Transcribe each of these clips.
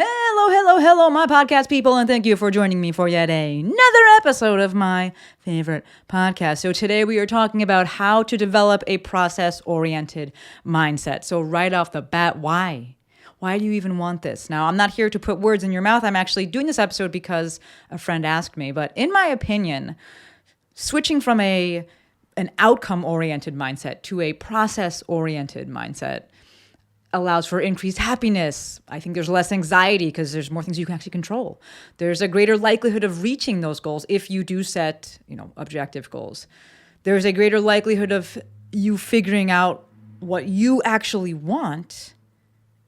Hello, my podcast people, and thank you for joining me for yet another episode of my favorite podcast. So today we are talking about how to develop a process-oriented mindset. So right off the bat, why? Why do you even want this? Now, I'm not here to put words in your mouth. I'm actually doing this episode because a friend asked me. But in my opinion, switching from an outcome-oriented mindset to a process-oriented mindset allows for increased happiness. I think there's less anxiety because there's more things you can actually control. There's a greater likelihood of reaching those goals if you do set, objective goals. There's a greater likelihood of you figuring out what you actually want,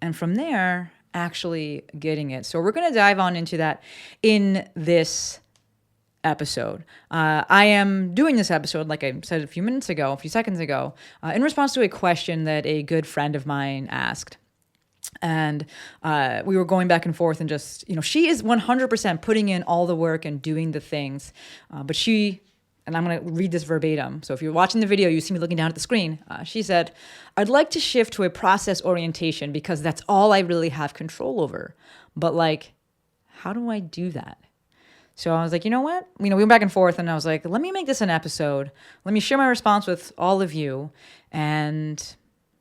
and from there, actually getting it. So we're going to dive on into that in this episode. I am doing this episode, like I said a few seconds ago, in response to a question that a good friend of mine asked. And we were going back and forth and just, she is 100% putting in all the work and doing the things. But and I'm going to read this verbatim. So if you're watching the video, you see me looking down at the screen. She said, "I'd like to shift to a process orientation because that's all I really have control over. But how do I do that?" So I was like, you know what? We went back and forth and I was like, let me make this an episode. Let me share my response with all of you and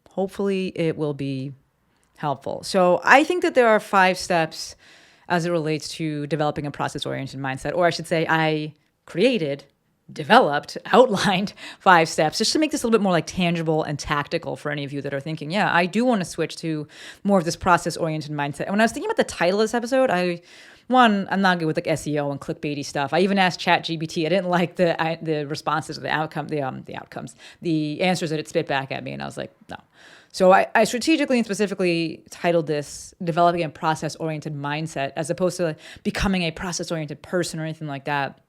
hopefully it will be helpful. So I think that there are 5 steps as it relates to developing a process-oriented mindset, or I should say I outlined 5 steps just to make this a little bit more tangible and tactical for any of you that are thinking, yeah, I do want to switch to more of this process-oriented mindset. And when I was thinking about the title of this episode, I'm not good with SEO and clickbaity stuff. I even asked ChatGPT. I didn't like the responses or the answers that it spit back at me, and I was like, no. So I strategically and specifically titled this "Developing a Process-Oriented Mindset" as opposed to becoming a process-oriented person or anything like that.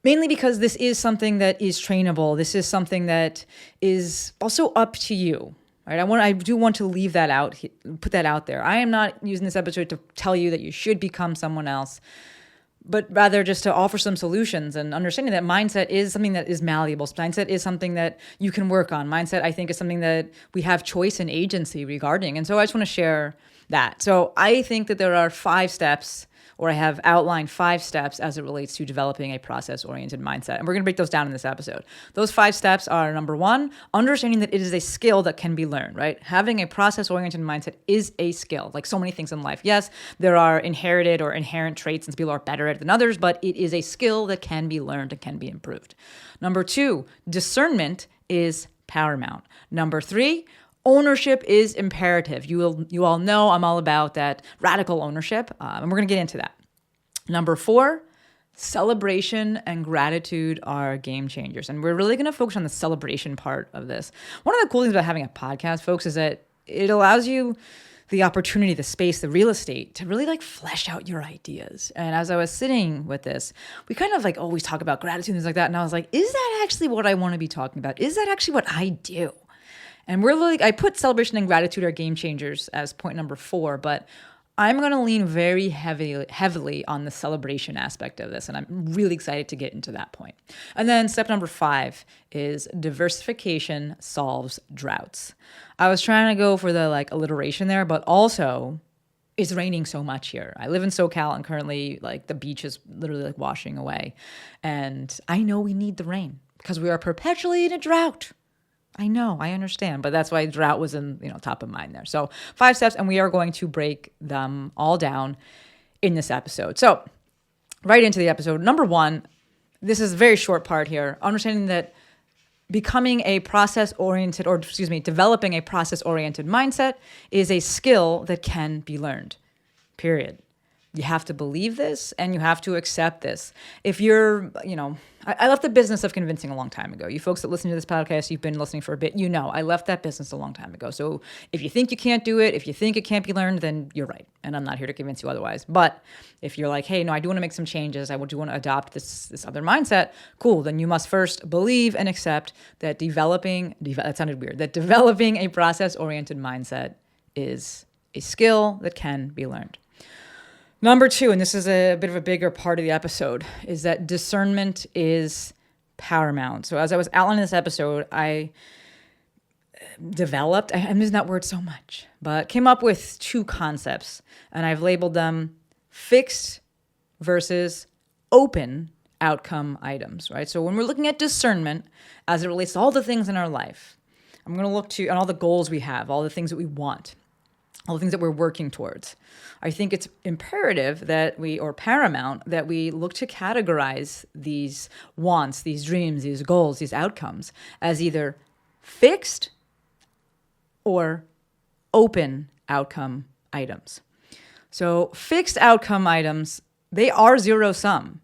Mainly because this is something that is trainable. This is something that is also up to you. Right? I do want to leave that out, put that out there. I am not using this episode to tell you that you should become someone else, but rather just to offer some solutions and understanding that mindset is something that is malleable. Mindset is something that you can work on. Mindset, I think, is something that we have choice and agency regarding. And so I just want to share that. So I think that there are 5 steps, or I have outlined 5 steps as it relates to developing a process-oriented mindset. And we're going to break those down in this episode. Those 5 steps are, number 1, understanding that it is a skill that can be learned, right? Having a process-oriented mindset is a skill, like so many things in life. Yes, there are inherited or inherent traits and people are better at it than others, but it is a skill that can be learned and can be improved. Number 2, discernment is paramount. Number 3, ownership is imperative. You all know I'm all about that radical ownership, and we're going to get into that. Number 4, celebration and gratitude are game changers, and we're really going to focus on the celebration part of this. One of the cool things about having a podcast, folks, is that it allows you the opportunity, the space, the real estate to really flesh out your ideas. And as I was sitting with this, we kind of always talk about gratitude and things like that, and I was like, is that actually what I want to be talking about? Is that actually what I do? And I put celebration and gratitude are game changers as point number 4, but I'm going to lean very heavily on the celebration aspect of this, and I'm really excited to get into that point. And then step number 5 is diversification solves droughts. I was trying to go for the alliteration there, but also it's raining so much here. I live in SoCal, and currently the beach is literally washing away. And I know we need the rain because we are perpetually in a drought. I know, I understand, but that's why drought was in, top of mind there. So 5 steps, and we are going to break them all down in this episode. So right into the episode. Number 1, this is a very short part here, understanding that developing a process-oriented mindset is a skill that can be learned, period. You have to believe this and you have to accept this. If you're, I left the business of convincing a long time ago. You folks that listen to this podcast, you've been listening for a bit, I left that business a long time ago. So if you think you can't do it, if you think it can't be learned, then you're right. And I'm not here to convince you otherwise. But if you're like, hey, no, I do want to make some changes, I do want to adopt this other mindset, cool. Then you must first believe and accept that developing a process-oriented mindset is a skill that can be learned. Number 2, and this is a bit of a bigger part of the episode, is that discernment is paramount. So as I was outlining this episode, developed, I'm using that word so much, but came up with two concepts, and I've labeled them fixed versus open outcome items, right? So when we're looking at discernment as it relates to all the things in our life, I'm going to look to and all the goals we have, all the things that we want, all the things that we're working towards. I think it's imperative that or paramount, that we look to categorize these wants, these dreams, these goals, these outcomes as either fixed or open outcome items. So fixed outcome items, they are zero sum.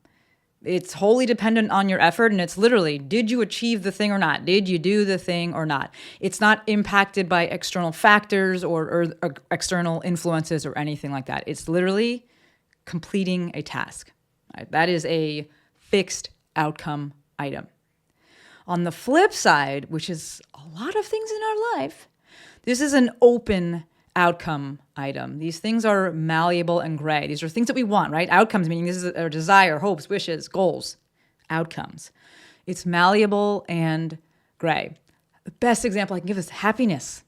It's wholly dependent on your effort, and it's literally, did you achieve the thing or not? Did you do the thing or not? It's not impacted by external factors or external influences or anything like that. It's literally completing a task. Right? That is a fixed outcome item. On the flip side, which is a lot of things in our life, this is an open outcome item. These things are malleable and gray. These are things that we want, right? Outcomes, meaning this is our desire, hopes, wishes, goals, outcomes. It's malleable and gray. The best example I can give is happiness.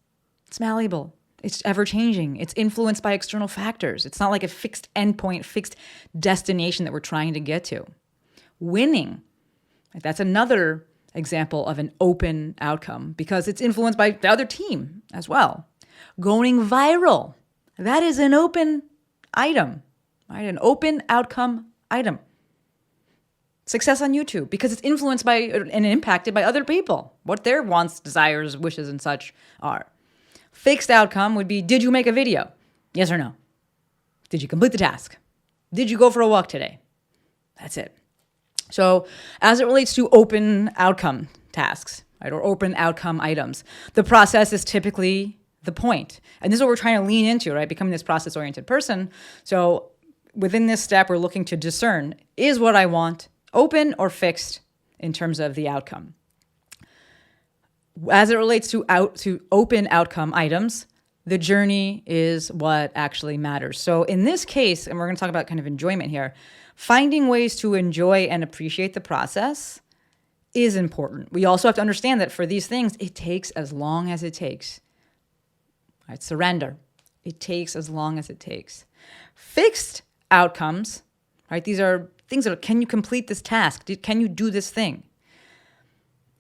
It's malleable. It's ever-changing. It's influenced by external factors. It's not like a fixed endpoint, fixed destination that we're trying to get to. Winning, that's another example of an open outcome because it's influenced by the other team as well. Going viral, that is an open item, right? An open outcome item. Success on YouTube, because it's influenced by and impacted by other people, what their wants, desires, wishes, and such are. Fixed outcome would be, did you make a video? Yes or no? Did you complete the task? Did you go for a walk today? That's it. So as it relates to open outcome tasks, right, or open outcome items, the process is typically the point. And this is what we're trying to lean into, right? Becoming this process-oriented person. So within this step, we're looking to discern, is what I want open or fixed in terms of the outcome? As it relates to open outcome items, the journey is what actually matters. So in this case, and we're going to talk about kind of enjoyment here, finding ways to enjoy and appreciate the process is important. We also have to understand that for these things, it takes as long as it takes. Right? Surrender. It takes as long as it takes. Fixed outcomes, right? These are things that can you complete this task? Can you do this thing?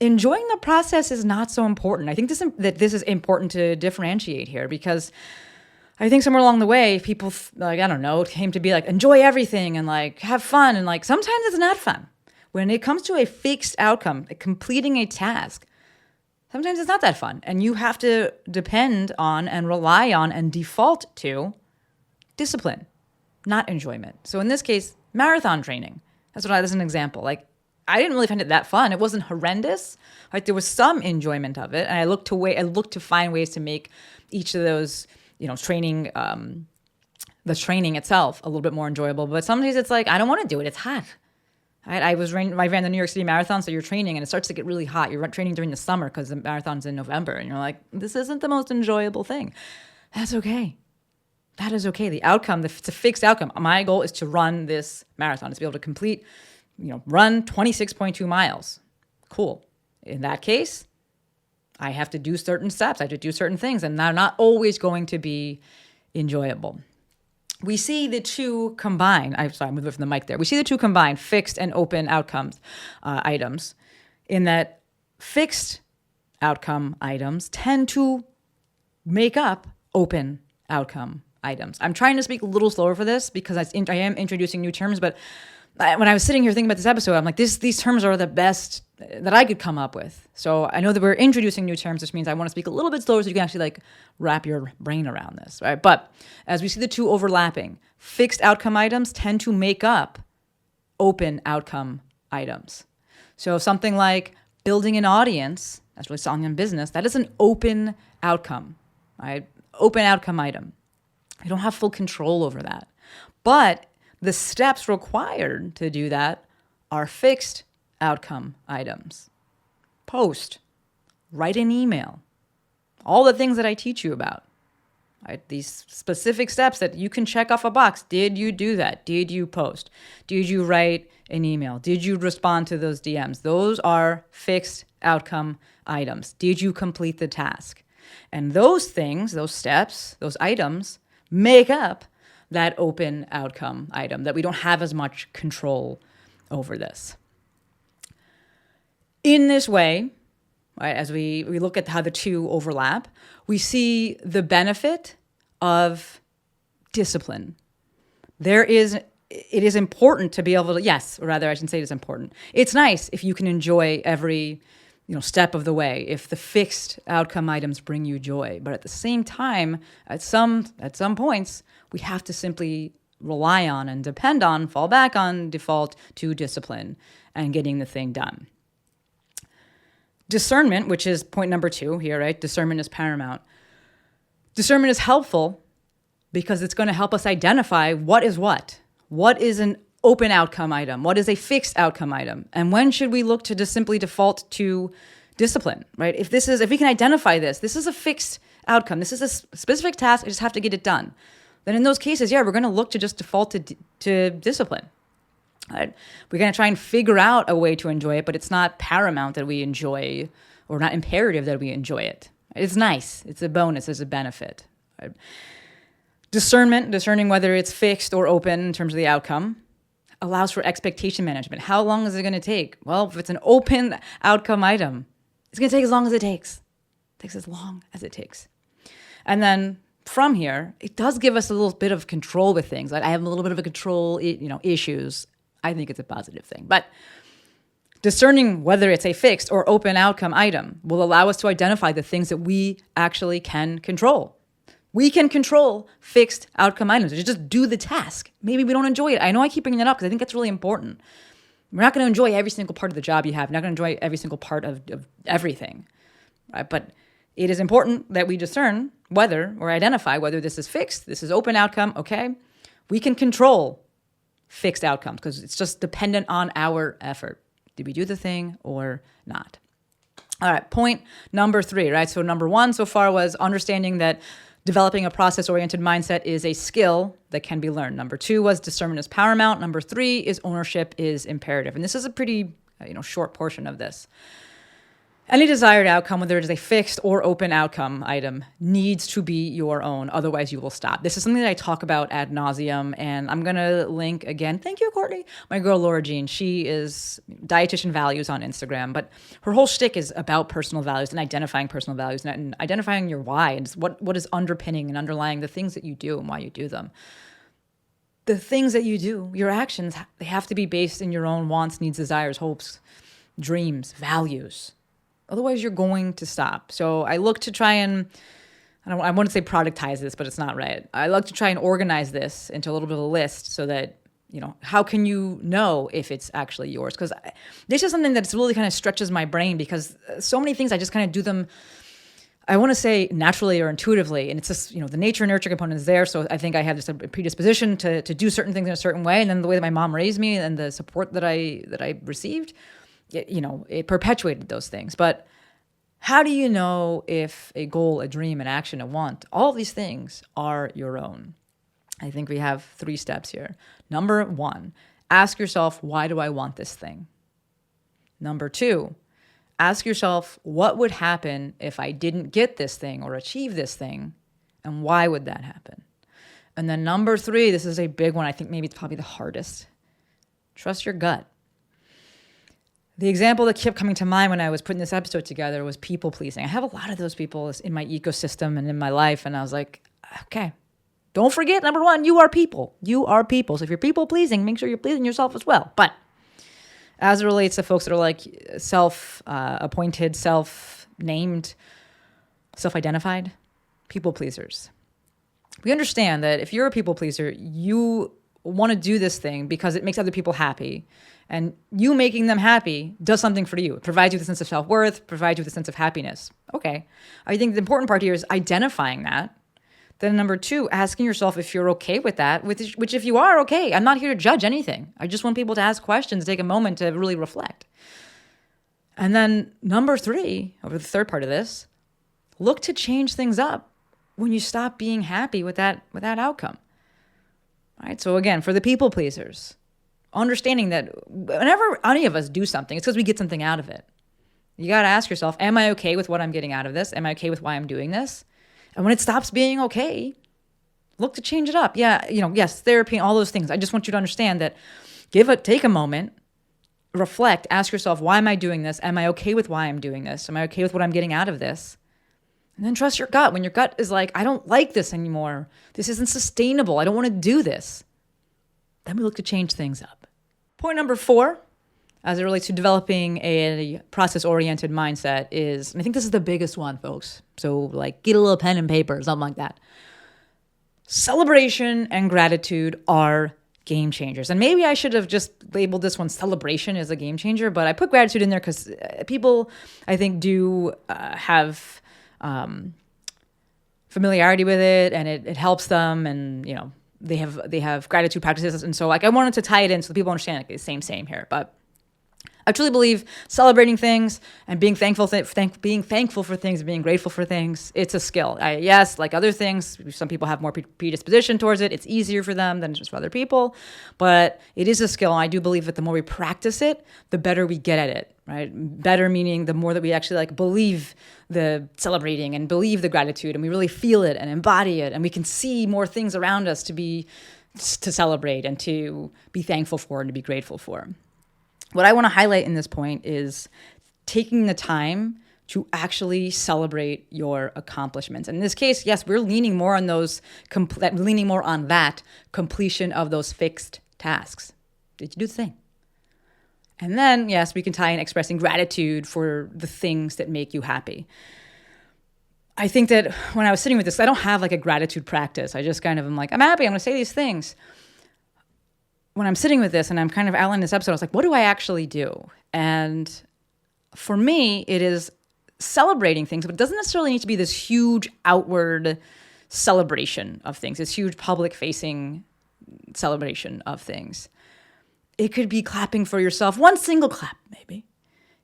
Enjoying the process is not so important. I think this is important to differentiate here because I think somewhere along the way, people came to be like, enjoy everything and like have fun. And like, sometimes it's not fun. When it comes to a fixed outcome, completing a task, sometimes it's not that fun. And you have to depend on and rely on and default to discipline, not enjoyment. So in this case, marathon training. That's an example. Like, I didn't really find it that fun. It wasn't horrendous. Like, there was some enjoyment of it. And I looked to find ways to make each of those, training, the training itself a little bit more enjoyable. But some days it's like, I don't want to do it. It's hot. I ran the New York City Marathon, so you're training, and it starts to get really hot. You're training during the summer because the marathon's in November, and you're like, this isn't the most enjoyable thing. That's okay. That is okay. The outcome, it's a fixed outcome. My goal is to run this marathon, is to be able to complete, run 26.2 miles. Cool. In that case, I have to do certain steps. I have to do certain things, and they're not always going to be enjoyable. We see the two combine. I moved away from the mic there. We see the two combine, fixed and open outcomes items, in that fixed outcome items tend to make up open outcome items. I'm trying to speak a little slower for this because I am introducing new terms, but when I was sitting here thinking about this episode, I'm like, these terms are the best that I could come up with. So I know that we're introducing new terms, which means I want to speak a little bit slower so you can actually wrap your brain around this, right? But as we see the two overlapping, fixed outcome items tend to make up open outcome items. So something like building an audience, that's really selling in business, that is an open outcome, right? Open outcome item. You don't have full control over that. But the steps required to do that are fixed outcome items. Post, write an email, all the things that I teach you about. Right? These specific steps that you can check off a box. Did you do that? Did you post? Did you write an email? Did you respond to those DMs? Those are fixed outcome items. Did you complete the task? And those things, those steps, those items make up that open outcome item, that we don't have as much control over this. In this way, right, as we look at how the two overlap, we see the benefit of discipline. It is important to be able to, yes, or rather I shouldn't say it is important. It's nice if you can enjoy every step of the way, if the fixed outcome items bring you joy. But at the same time, at some points, we have to simply rely on and depend on, fall back on default to discipline and getting the thing done. Discernment, which is point number 2 here, right? Discernment is paramount. Discernment is helpful because it's going to help us identify what is what. What is an open outcome item? What is a fixed outcome item? And when should we look to just simply default to discipline, right? If we can identify this is a fixed outcome. This is a specific task. I just have to get it done. Then in those cases, we're going to look to just default to discipline. Right? We're going to try and figure out a way to enjoy it, but it's not paramount that we enjoy, or not imperative that we enjoy it. It's nice. It's a bonus. It's a benefit. Right? Discerning whether it's fixed or open in terms of the outcome, allows for expectation management. How long is it going to take? Well, if it's an open outcome item, it's going to take as long as it takes. It takes as long as it takes. And then from here, it does give us a little bit of control with things. Like I have a little bit of a control, issues. I think it's a positive thing. But discerning whether it's a fixed or open outcome item will allow us to identify the things that we actually can control. We can control fixed outcome items. Just do the task. Maybe we don't enjoy it. I know I keep bringing it up because I think that's really important. We're not going to enjoy every single part of the job you have. You're not going to enjoy every single part of everything. Right? But it is important that we discern whether, or identify whether this is fixed, this is open outcome, okay? We can control fixed outcomes because it's just dependent on our effort. Did we do the thing or not? All right, point number 3, right? So number 1 so far was understanding that developing a process-oriented mindset is a skill that can be learned. Number 2 was discernment is paramount. Number 3 is ownership is imperative. And this is a pretty short portion of this. Any desired outcome, whether it is a fixed or open outcome item, needs to be your own. Otherwise, you will stop. This is something that I talk about ad nauseum, and I'm going to link again. Thank you, Courtney. My girl, Laura Jean. She is Dietitian Values on Instagram, but her whole shtick is about personal values and identifying personal values and identifying your why and what is underpinning and underlying the things that you do and why you do them. The things that you do, your actions, they have to be based in your own wants, needs, desires, hopes, dreams, values. Otherwise, you're going to stop. So I look to try and, I want to say productize this, but it's not right. I like to try and organize this into a little bit of a list so that, how can you know if it's actually yours? Because this is something that's really kind of stretches my brain because so many things I just kind of do them, I want to say naturally or intuitively. And it's just, the nature and nurture component is there. So I think I have just a predisposition to do certain things in a certain way. And then the way that my mom raised me and the support that I received, it perpetuated those things. But how do you know if a goal, a dream, an action, a want, all of these things are your own? I think we have 3 steps here. Number 1, ask yourself, why do I want this thing? Number 2, ask yourself, what would happen if I didn't get this thing or achieve this thing? And why would that happen? And then number 3, this is a big one. I think maybe it's probably the hardest. Trust your gut. The example that kept coming to mind when I was putting this episode together was people pleasing. I have a lot of those people in my ecosystem and in my life. And I was like, okay, don't forget, number 1, you are people. You are people. So if you're people pleasing, make sure you're pleasing yourself as well. But as it relates to folks that are like self-appointed, self-named, self-identified, people pleasers. We understand that if you're a people pleaser, you want to do this thing because it makes other people happy. And you making them happy does something for you. It provides you with a sense of self-worth, provides you with a sense of happiness. Okay. I think the important part here is identifying that. Then number 2, asking yourself if you're okay with that, which if you are, okay. I'm not here to judge anything. I just want people to ask questions, take a moment to really reflect. And then number 3, or the third part of this, look to change things up when you stop being happy with that outcome. All right. So again, for the people pleasers, understanding that whenever any of us do something, it's because we get something out of it. You got to ask yourself, am I okay with what I'm getting out of this? Am I okay with why I'm doing this? And when it stops being okay, look to change it up. Yeah, yes, therapy and all those things. I just want you to understand that take a moment, reflect, ask yourself, why am I doing this? Am I okay with why I'm doing this? Am I okay with what I'm getting out of this? And then trust your gut. When your gut is like, I don't like this anymore. This isn't sustainable. I don't want to do this. Then we look to change things up. Point number 4, as it relates to developing a process-oriented mindset is, and I think this is the biggest one, folks. So get a little pen and paper, something like that. Celebration and gratitude are game changers. And maybe I should have just labeled this one celebration as a game changer, but I put gratitude in there because people, I think, do have familiarity with it, and it helps them, and they have gratitude practices. And so I wanted to tie it in so people understand the same here. But I truly believe celebrating things and being thankful for things, being grateful for things, it's a skill. Yes, like other things, some people have more predisposition towards it. It's easier for them than just for other people, but it is a skill. And I do believe that the more we practice it, the better we get at it, right? Better meaning the more that we actually believe the celebrating and believe the gratitude, and we really feel it and embody it, and we can see more things around us to celebrate and to be thankful for and to be grateful for. What I want to highlight in this point is taking the time to actually celebrate your accomplishments. And in this case, yes, we're leaning more on that completion of those fixed tasks. Did you do the thing? And then, yes, we can tie in expressing gratitude for the things that make you happy. I think that when I was sitting with this, I don't have a gratitude practice. I just kind of am I'm happy, I'm going to say these things. When I'm sitting with this and I'm kind of outlining this episode, I was like, what do I actually do? And for me, it is celebrating things, but it doesn't necessarily need to be this huge outward celebration of things, this huge public-facing celebration of things. It could be clapping for yourself, one single clap, maybe.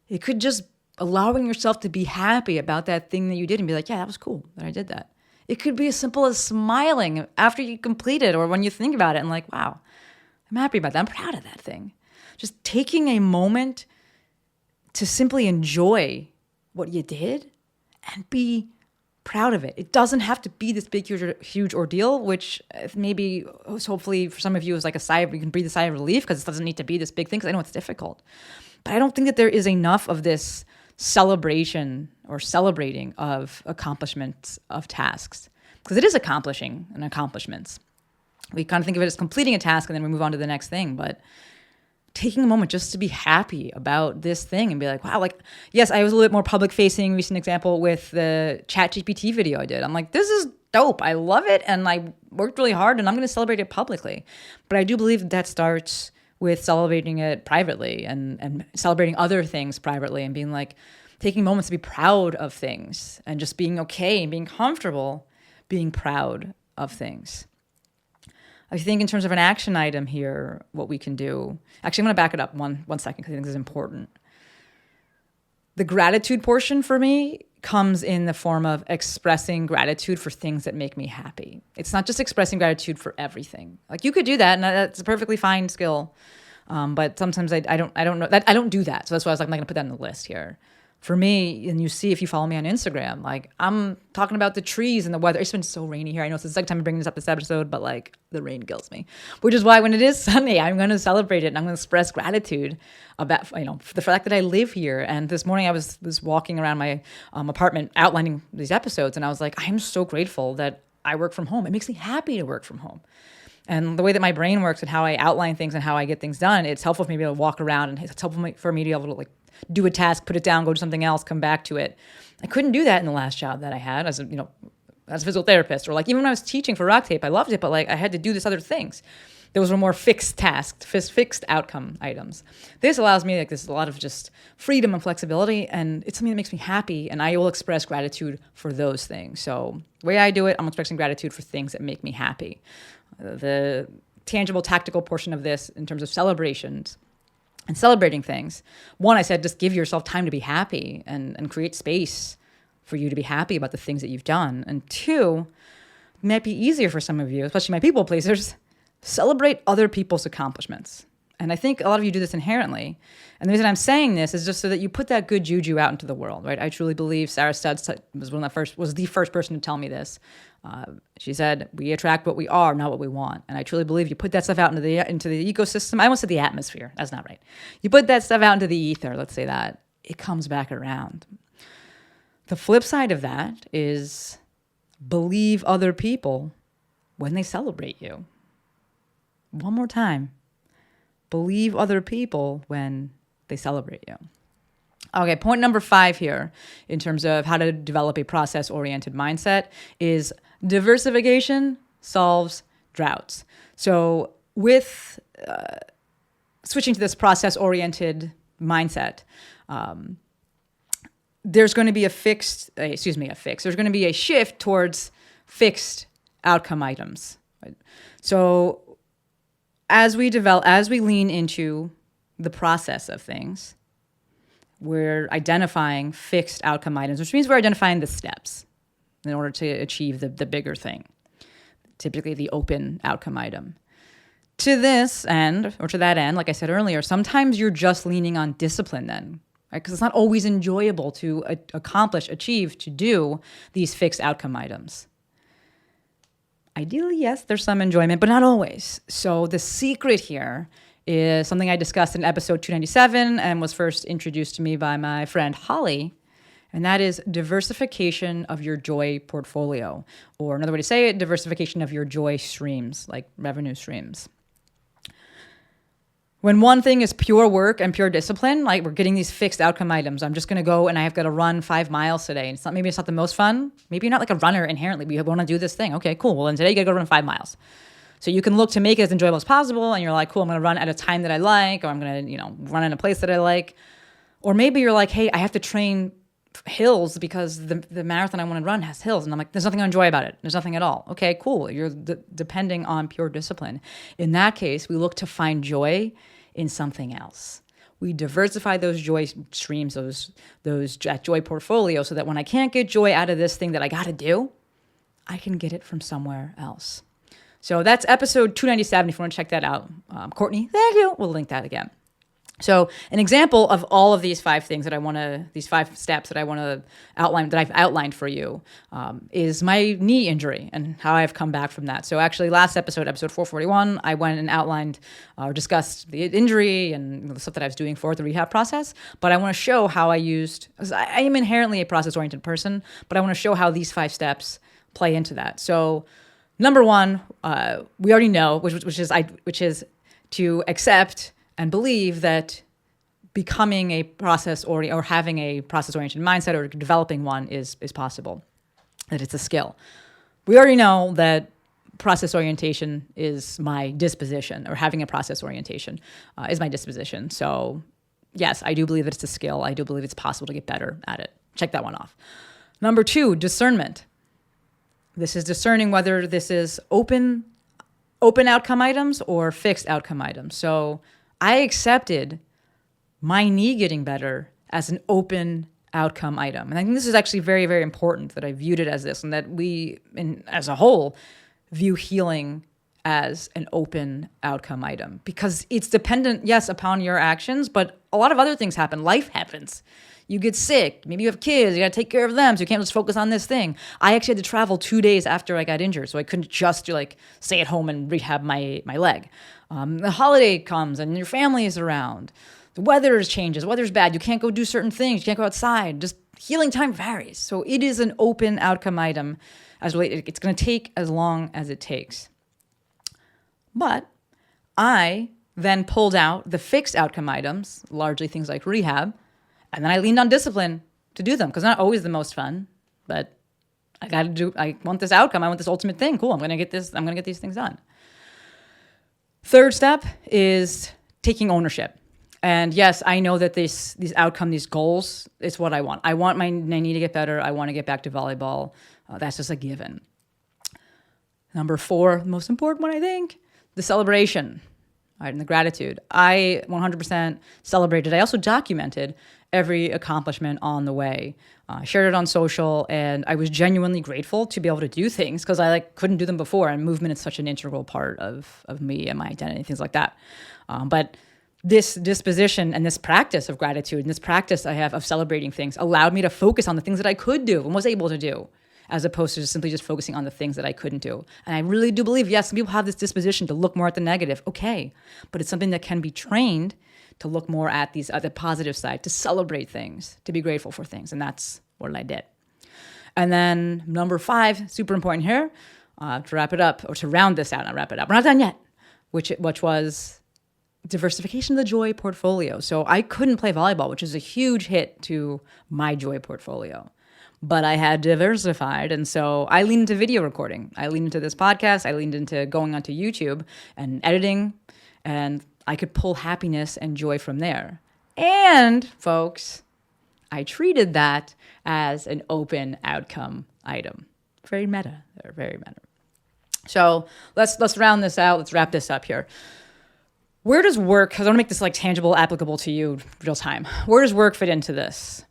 It could just allowing yourself to be happy about that thing that you did and be like, yeah, that was cool that I did that. It could be as simple as smiling after you complete it or when you think about it and wow, I'm happy about that. I'm proud of that thing. Just taking a moment to simply enjoy what you did and be proud of it. It doesn't have to be this big, huge ordeal, which maybe, hopefully for some of you is you can breathe a sigh of relief because it doesn't need to be this big thing, because I know it's difficult. But I don't think that there is enough of this celebration or celebrating of accomplishments of tasks, because it is accomplishing and accomplishments. We kind of think of it as completing a task and then we move on to the next thing. But taking a moment just to be happy about this thing and be like, wow, yes, I was a little bit more public facing. Recent example with the ChatGPT video I did. I'm like, this is dope. I love it. And I worked really hard and I'm going to celebrate it publicly. But I do believe that starts with celebrating it privately and celebrating other things privately and being taking moments to be proud of things and just being okay and being comfortable being proud of things. I think in terms of an action item here, what we can do, actually, I'm going to back it up one second because I think this is important. The gratitude portion for me comes in the form of expressing gratitude for things that make me happy. It's not just expressing gratitude for everything. You could do that, and that's a perfectly fine skill. But sometimes I don't know that I don't do that. So that's why I was I'm not going to put that on the list here. For me, and you see if you follow me on Instagram, I'm talking about the trees and the weather. It's been so rainy here. I know it's the second time I'm bringing this episode, but the rain kills me. Which is why when it is sunny, I'm going to celebrate it and I'm going to express gratitude about for the fact that I live here. And this morning I was walking around my apartment outlining these episodes, and I was like, I'm so grateful that I work from home. It makes me happy to work from home. And the way that my brain works and how I outline things and how I get things done, it's helpful for me to be able to walk around, and it's helpful for me to be able to do a task, put it down, go do something else, come back to it. I couldn't do that in the last job that I had as a physical therapist, or even when I was teaching for Rock Tape. I loved it, but I had to do this other things. Those were more fixed tasks, fixed outcome items. This allows me there's a lot of just freedom and flexibility, and it's something that makes me happy, and I will express gratitude for those things. So the way I do it, I'm expressing gratitude for things that make me happy. The tangible, tactical portion of this in terms of celebrations and celebrating things. One, I said, just give yourself time to be happy and create space for you to be happy about the things that you've done. And two, it might be easier for some of you, especially my people pleasers, celebrate other people's accomplishments. And I think a lot of you do this inherently. And the reason I'm saying this is just so that you put that good juju out into the world, right? I truly believe Sarah Studd was the first person to tell me this. She said, we attract what we are, not what we want. And I truly believe you put that stuff out into the ecosystem. I almost said the atmosphere. That's not right. You put that stuff out into the ether, let's say that, it comes back around. The flip side of that is believe other people when they celebrate you. One more time. Believe other people when they celebrate you. Okay, point number 5 here in terms of how to develop a process-oriented mindset is diversification solves droughts. So with switching to this process-oriented mindset, there's going to be there's going to be a shift towards fixed outcome items. Right? So as we lean into the process of things, we're identifying fixed outcome items, which means we're identifying the steps in order to achieve the bigger thing, typically the open outcome item. To this end, or to that end, like I said earlier, sometimes you're just leaning on discipline then, right? Because it's not always enjoyable to achieve, to do these fixed outcome items. Ideally, yes, there's some enjoyment, but not always. So the secret here is something I discussed in episode 297 and was first introduced to me by my friend Holly, and that is diversification of your joy portfolio. Or another way to say it, diversification of your joy streams, like revenue streams. When one thing is pure work and pure discipline, like we're getting these fixed outcome items, I'm just going to go and I've got to run 5 miles today. And maybe it's not the most fun. Maybe you're not like a runner inherently, but you want to do this thing. Okay, cool. Well, then today you got to go run 5 miles. So you can look to make it as enjoyable as possible. And you're like, cool, I'm going to run at a time that I like, or I'm going to, run in a place that I like. Or maybe you're like, hey, I have to train hills because the marathon I want to run has hills. And I'm like, there's nothing I enjoy about it. There's nothing at all. Okay, cool. You're depending on pure discipline. In that case, we look to find joy in something else. We diversify those joy streams, that joy portfolio, so that when I can't get joy out of this thing that I got to do, I can get it from somewhere else. So that's episode 297. If you want to check that out, Courtney, thank you. We'll link that again. So an example of all of these 5 things these 5 steps that I want to outline, that I've outlined for you, is my knee injury and how I've come back from that. So actually last episode 441, I went and outlined or discussed the injury and the stuff that I was doing for the rehab process. But I want to show how I am inherently a process-oriented person, but I want to show how these 5 steps play into that. So number 1, we already know, which is to accept and believe that becoming a or having a process-oriented mindset or developing one is possible, that it's a skill. We already know that process orientation is my disposition, or having a process orientation is my disposition. So yes, I do believe that it's a skill. I do believe it's possible to get better at it. Check that one off. Number 2, discernment. This is discerning whether this is open outcome items or fixed outcome items. So I accepted my knee getting better as an open outcome item. And I think this is actually very, very important that I viewed it as this, and that we, as a whole, view healing as an open outcome item. Because it's dependent, yes, upon your actions, but a lot of other things happen. Life happens. You get sick. Maybe you have kids. You got to take care of them. So you can't just focus on this thing. I actually had to travel 2 days after I got injured. So I couldn't just stay at home and rehab my leg. The holiday comes and your family is around. The weather changes. The weather's bad. You can't go do certain things. You can't go outside. Just healing time varies. So it is an open outcome item. It's going to take as long as it takes. But I then pulled out the fixed outcome items, largely things like rehab, and then I leaned on discipline to do them, because they're not always the most fun, but I want this outcome. I want this ultimate thing. Cool. I'm going to get these things done. Third step is taking ownership. And yes, I know that these goals, it's what I want. I want my knee to get better. I want to get back to volleyball. That's just a given. Number 4, the most important one, I think, the celebration, right, and the gratitude. I 100% celebrated. I also documented every accomplishment on the way. Shared it on social, and I was genuinely grateful to be able to do things, because I couldn't do them before, and movement is such an integral part of me and my identity, things like that. But this disposition and this practice of gratitude and this practice I have of celebrating things allowed me to focus on the things that I could do and was able to do, as opposed to just simply just focusing on the things that I couldn't do. And I really do believe, yes, some people have this disposition to look more at the negative. Okay, but it's something that can be trained to look more at the positive side, to celebrate things, to be grateful for things. And that's what I did. And then number 5, super important here, to wrap it up, or to round this out, not wrap it up. We're not done yet, which was diversification of the joy portfolio. So I couldn't play volleyball, which is a huge hit to my joy portfolio. But I had diversified, and so I leaned into video recording. I leaned into this podcast. I leaned into going onto YouTube and editing, and I could pull happiness and joy from there. And, folks, I treated that as an open outcome item. Very meta. They're very meta. So let's round this out. Let's wrap this up here. Where does work, because I want to make this like tangible, applicable to you real time. Where does work fit into this?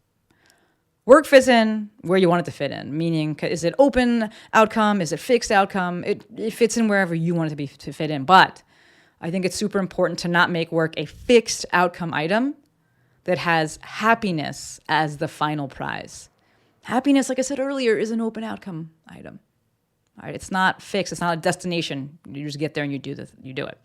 Work fits in where you want it to fit in, meaning is it open outcome? Is it fixed outcome? It fits in wherever you want it to fit in. But I think it's super important to not make work a fixed outcome item that has happiness as the final prize. Happiness, like I said earlier, is an open outcome item. All right, it's not fixed. It's not a destination. You just get there and you do it.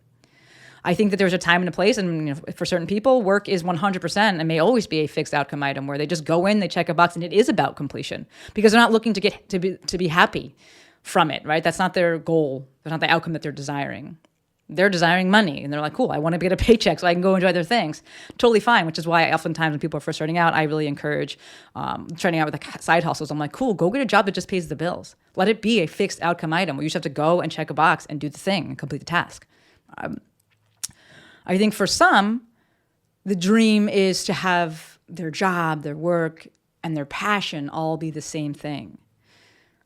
I think that there's a time and a place, and for certain people, work is 100% and may always be a fixed outcome item where they just go in, they check a box, and it is about completion because they're not looking to be happy from it, right? That's not their goal. That's not the outcome that they're desiring. They're desiring money, and they're like, cool, I want to get a paycheck so I can go enjoy their things. Totally fine, which is why oftentimes when people are first starting out, I really encourage starting out with side hustles. I'm like, cool, go get a job that just pays the bills. Let it be a fixed outcome item where you just have to go and check a box and do the thing and complete the task. I think for some, the dream is to have their job, their work, and their passion all be the same thing.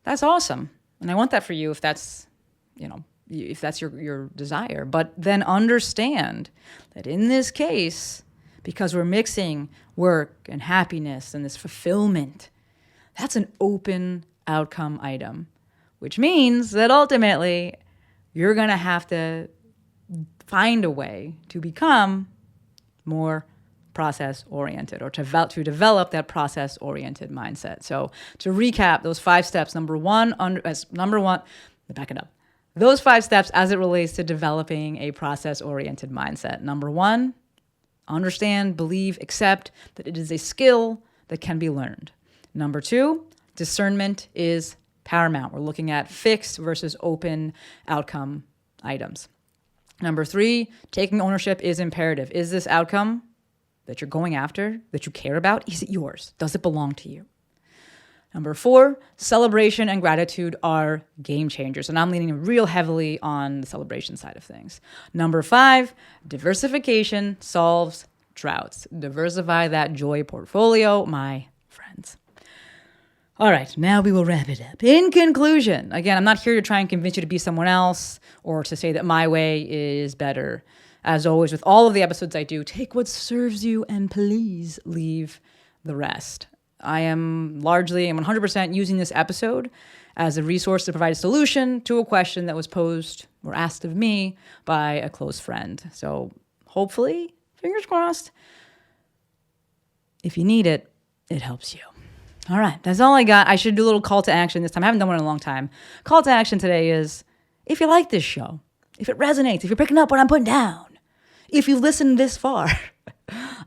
That's awesome. And I want that for you if that's your desire. But then understand that in this case, because we're mixing work and happiness and this fulfillment, that's an open outcome item, which means that ultimately you're going to have to find a way to become more process-oriented or to develop that process-oriented mindset. So to recap those 5 steps, number one, back it up. Those 5 steps as it relates to developing a process-oriented mindset. Number 1, understand, believe, accept that it is a skill that can be learned. Number 2, discernment is paramount. We're looking at fixed versus open outcome items. Number 3, taking ownership is imperative. Is this outcome that you're going after, that you care about, is it yours? Does it belong to you? Number 4, celebration and gratitude are game changers. And I'm leaning real heavily on the celebration side of things. Number 5, diversification solves droughts. Diversify that joy portfolio, my friends. All right, now we will wrap it up. In conclusion, again, I'm not here to try and convince you to be someone else or to say that my way is better. As always, with all of the episodes I do, take what serves you and please leave the rest. I am 100% using this episode as a resource to provide a solution to a question that was posed or asked of me by a close friend. So hopefully, fingers crossed, if you need it, it helps you. All right, that's all I got. I should do a little call to action this time. I haven't done one in a long time. Call to action today is, if you like this show, if it resonates, if you're picking up what I'm putting down, if you've listened this far,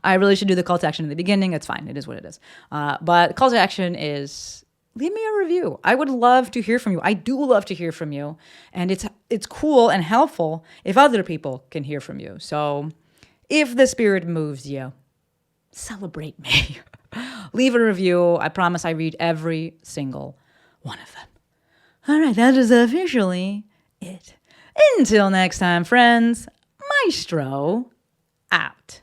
I really should do the call to action in the beginning. It's fine. It is what it is. But the call to action is, leave me a review. I would love to hear from you. I do love to hear from you. And it's cool and helpful if other people can hear from you. So if the spirit moves you, celebrate me. Leave a review. I promise I read every single one of them. All right, that is officially it. Until next time, friends, Maestro out.